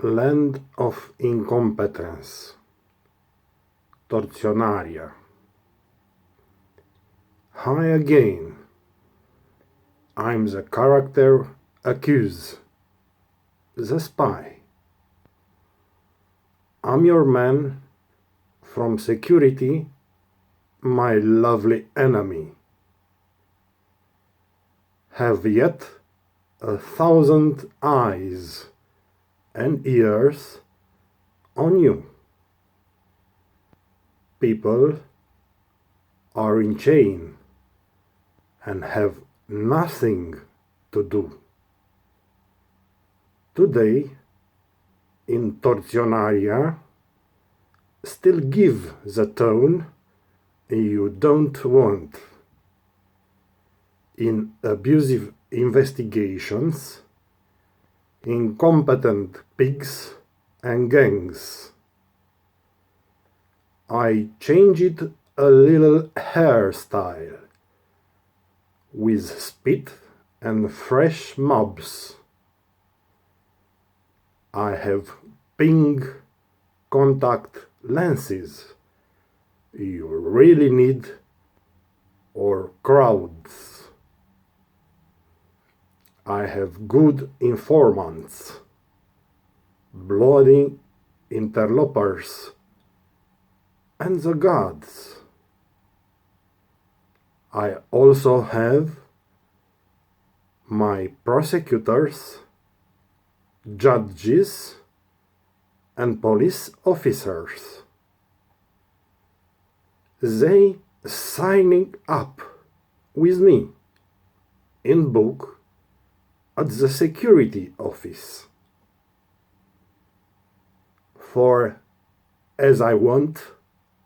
Land of Incompetence, Tortionaria. Hi again. I'm the character accused, the spy. I'm your man from security, my lovely enemy. Have yet 1,000 eyes and ears on you. People are in chain and have nothing to do. Today, in Tortionaria, still give the tone you don't want. In abusive investigations, incompetent pigs and gangs. I changed a little hairstyle with spit and fresh mobs. I have pink contact lenses you really need, or crowds. I have good informants, bloody interlopers, and the gods. I also have my prosecutors, judges, and police officers. They signing up with me in book at the security office. For as I want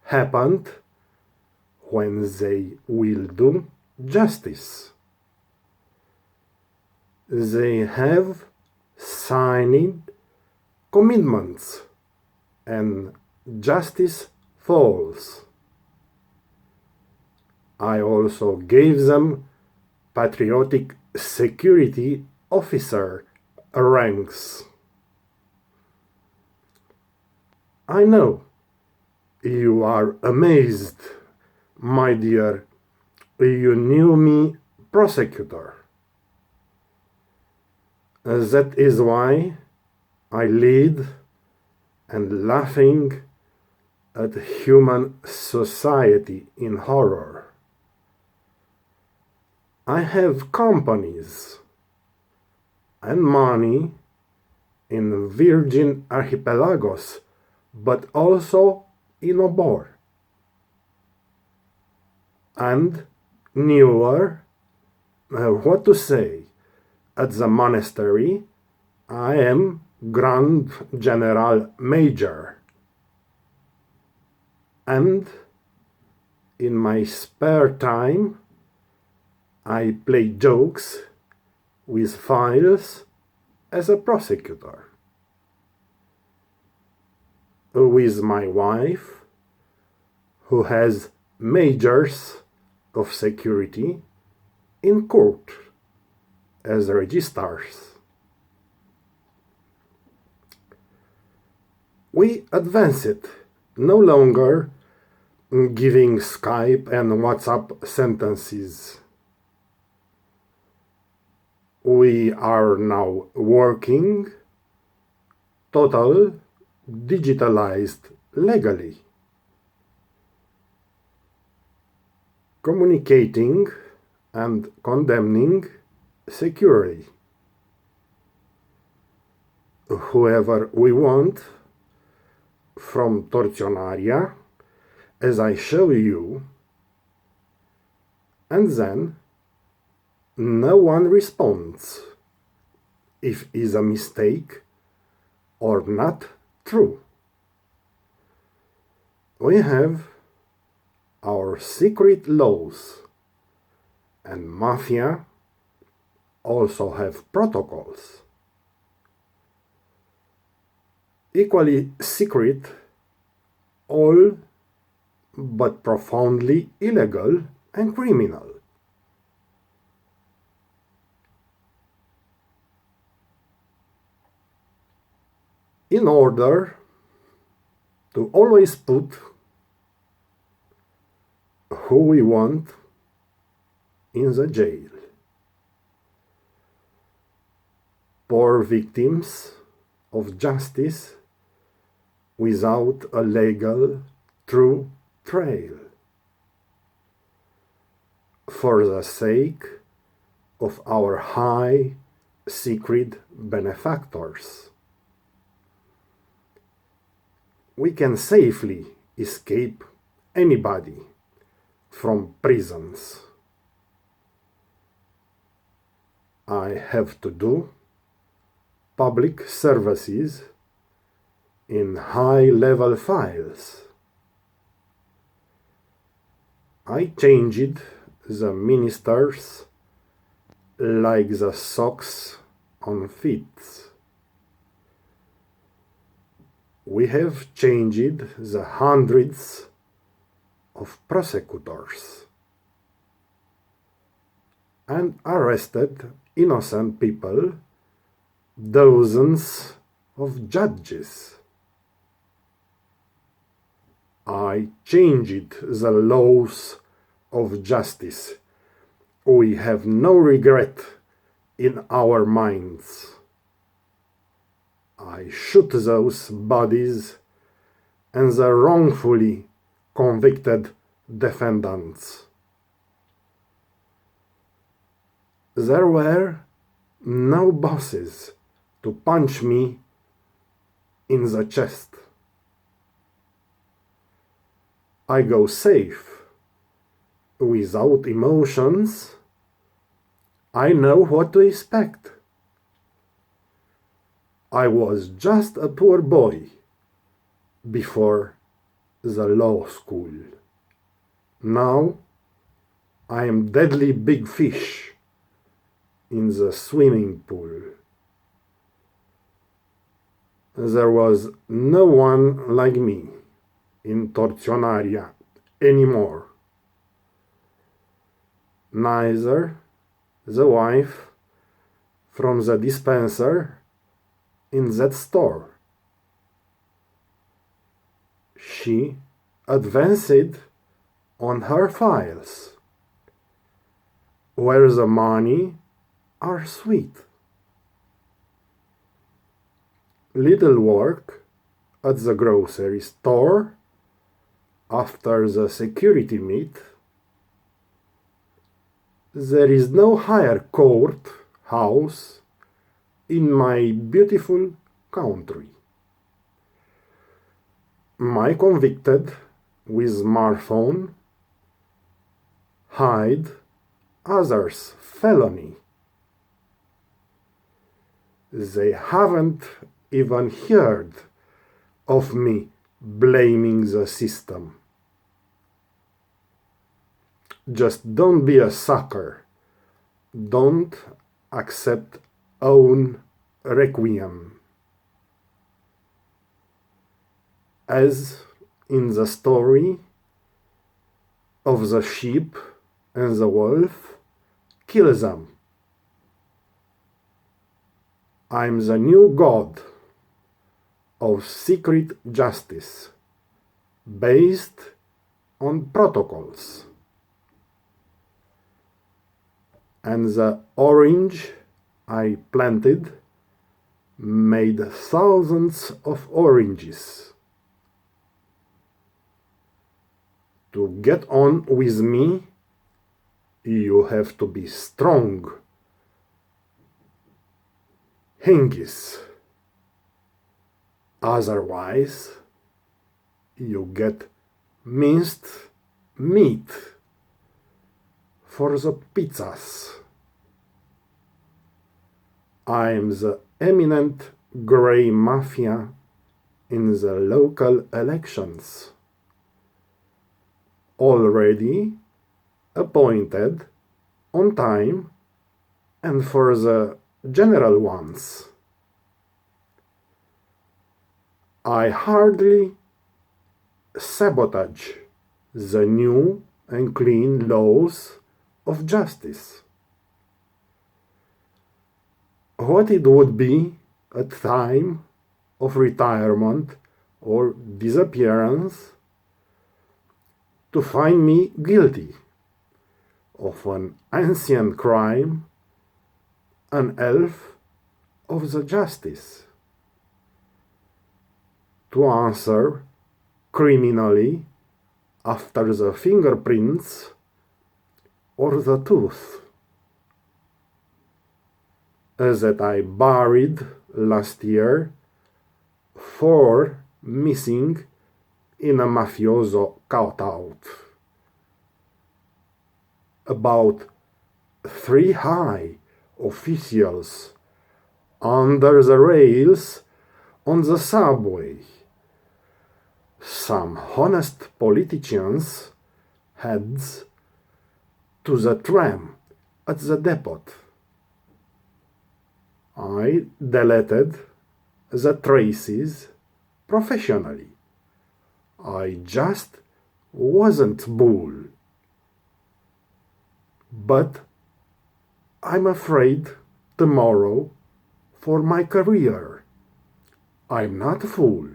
happened when they will do justice. They have signed commitments and justice falls. I also gave them patriotic security officer ranks. I know you are amazed, my dear. You knew me prosecutor. That is why I lead and laughing at human society in horror. I have companies and money in Virgin Archipelagos, but also in Obor. And newer, what to say, at the monastery, I am Grand General Major. And in my spare time, I play jokes with files as a prosecutor. With my wife, who has majors of security in court as registrars. We advance it, no longer giving Skype and WhatsApp sentences. We are now working total digitalized legally. Communicating and condemning securely. Whoever we want from Tortionaria, as I show you, and then no one responds if is a mistake or not true. We have our secret laws, and mafia also have protocols. Equally secret, all but profoundly illegal and criminal. in order to always put who we want in the jail. Poor victims of justice without a legal true trail, for the sake of our high secret benefactors. We can safely escape anybody from prisons. I have to do public services in high-level files. I changed the ministers like the socks on feet. We have changed the hundreds of prosecutors and arrested innocent people, dozens of judges. I changed the laws of justice. We have no regret in our minds. I shoot those bodies and the wrongfully convicted defendants. There were no bosses to punch me in the chest. I go safe, without emotions. I know what to expect. I was just a poor boy before the law school. Now I am deadly big fish in the swimming pool. There was no one like me in Tortionaria anymore. Neither the wife from the dispenser in that store. She advanced on her files, where the money are sweet. Little work at the grocery store after the security meet. There is no higher court house in my beautiful country. My convicted with smartphone hide others' felony. They haven't even heard of me blaming the system. Just don't be a sucker. Don't accept own requiem. As in the story of the sheep and the wolf, kill them. I'm the new god of secret justice, based on protocols. And the orange I planted made thousands of oranges. To get on with me, you have to be strong. Hingis. Otherwise, you get minced meat for the pizzas. I'm the eminent grey mafia in the local elections. Already appointed on time and for the general ones. I hardly sabotage the new and clean laws of justice. What it would be a time of retirement or disappearance to find me guilty of an ancient crime, an elf of the justice, to answer criminally after the fingerprints or the tooth, that I buried last year 4 missing in a mafioso cutout. About 3 high officials under the rails on the subway. Some honest politicians' heads to the tram at the depot. I deleted the traces professionally. I just wasn't bull. But I'm afraid tomorrow for my career. I'm not a fool.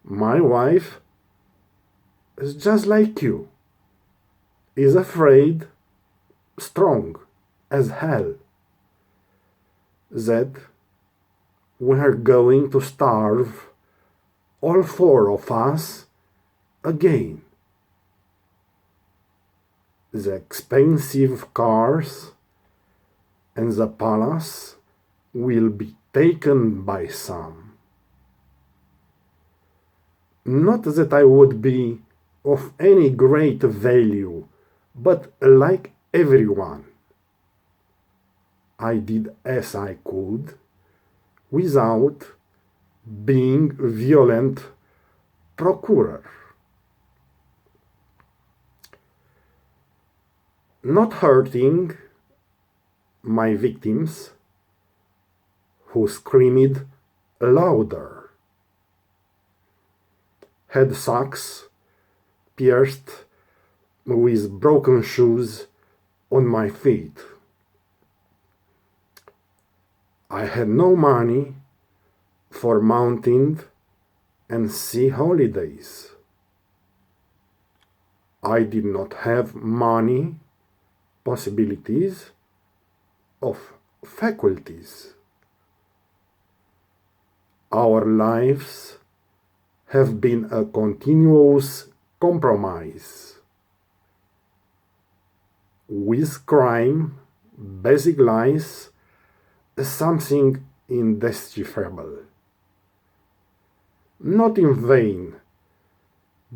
My wife is just like you, is afraid, strong as hell, that we're going to starve, all 4 of us, again. The expensive cars and the palace will be taken by some. Not that I would be of any great value, but like everyone, I did as I could without being violent procurer. Not hurting my victims who screamed louder, had socks pierced with broken shoes on my feet. I had no money for mountain and sea holidays. I did not have money, possibilities of faculties. Our lives have been a continuous compromise with crime, basic lies, something indecipherable. Not in vain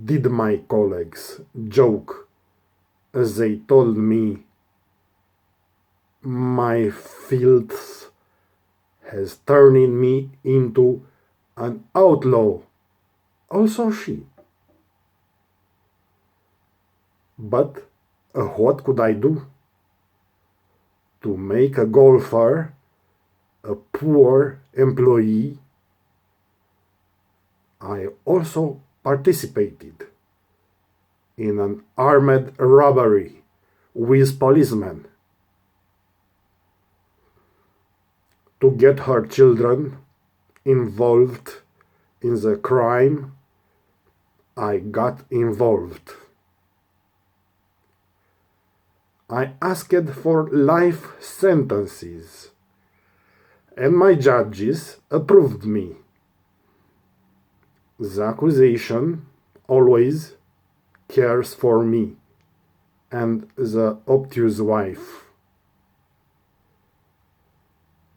did my colleagues joke as they told me my filth has turned me into an outlaw, also she. But what could I do? To make a golfer a poor employee, I also participated in an armed robbery with policemen to get her children involved in the crime. I got involved. I asked for life sentences, and my judges approved me. The accusation always cares for me and the obtuse wife.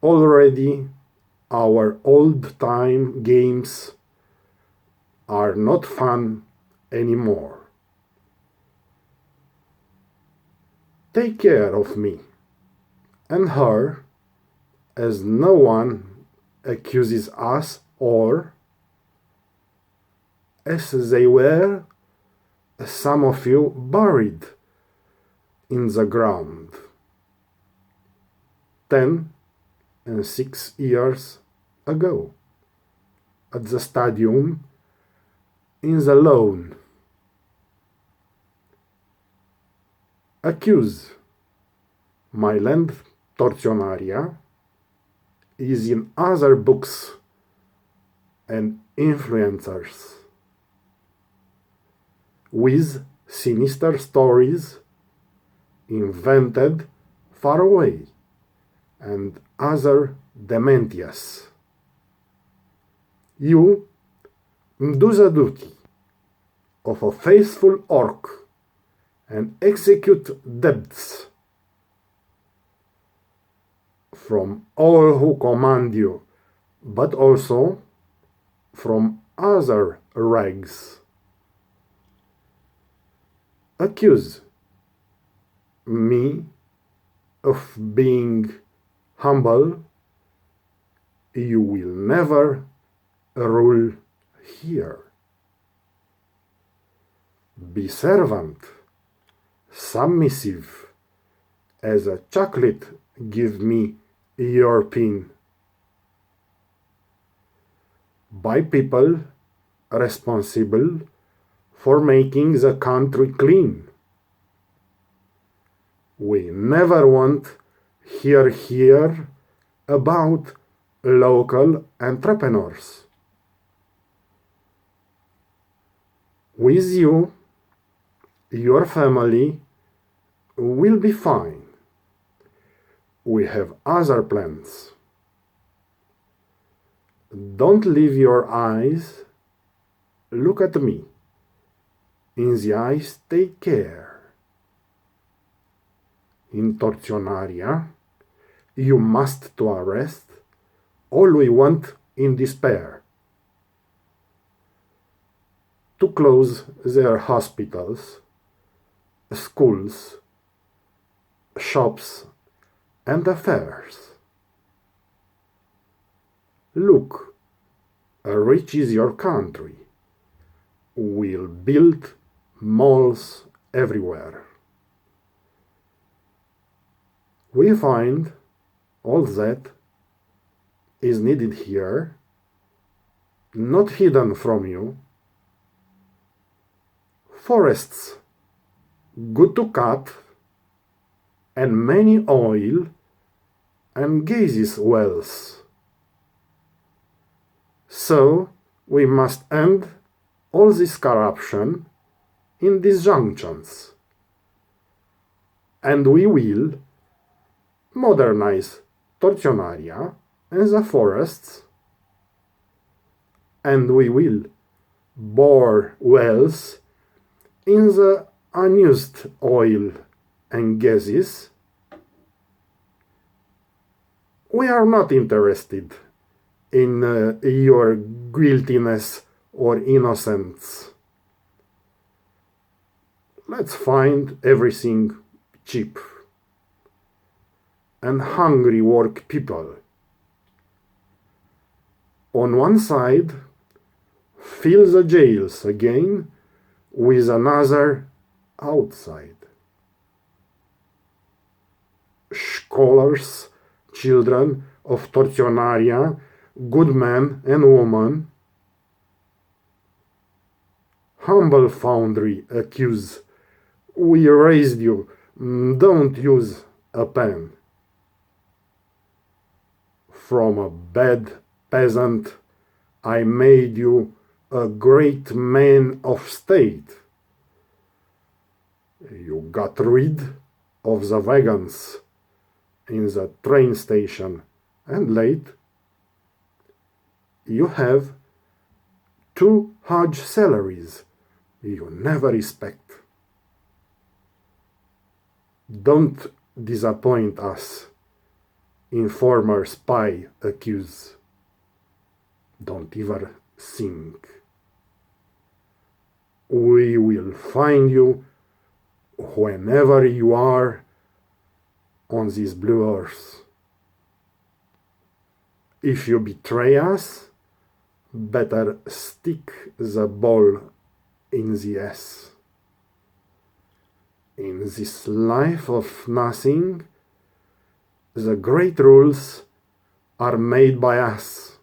Already our old-time games are not fun anymore. Take care of me and her, as no one accuses us, or, as they were, some of you buried in the ground 10 and 6 years ago at the stadium in the lawn. Accuse my land Tortionaria is in other books and influencers, with sinister stories invented far away and other dementias. You do the duty of a faithful orc and execute debts from all who command you, but also from other rags. Accuse me of being humble. You will never rule here. Be servant, submissive, as a chocolate give me your pin. By people responsible for making the country clean. We never want hear about local entrepreneurs. With you, your family will be fine. We have other plans. Don't leave your eyes. Look at me. In the eyes, take care. In Tortionaria, you must to arrest all we want in despair. To close their hospitals, schools, shops, and affairs. Look, rich is your country. We'll build malls everywhere. We find all that is needed here, not hidden from you. Forests, good to cut, and many oil and gases wells. So we must end all this corruption in disjunctions, and we will modernize Tortionaria and the forests, and we will bore wells in the unused oil and gases. We are not interested in your guiltiness or innocence. Let's find everything cheap and hungry work people. On one side, fill the jails again with another outside. Scholars, children of Tortionaria, good men and women, humble foundry accuse, we raised you, don't use a pen. From a bad peasant, I made you a great man of state. You got rid of the wagons in the train station, and late you have 2 huge salaries you never respect. Don't disappoint us, informer spy accuse. Don't even think. We will find you whenever you are on this blue earth. If you betray us, better stick the ball in the ass. In this life of nothing, the great rules are made by us.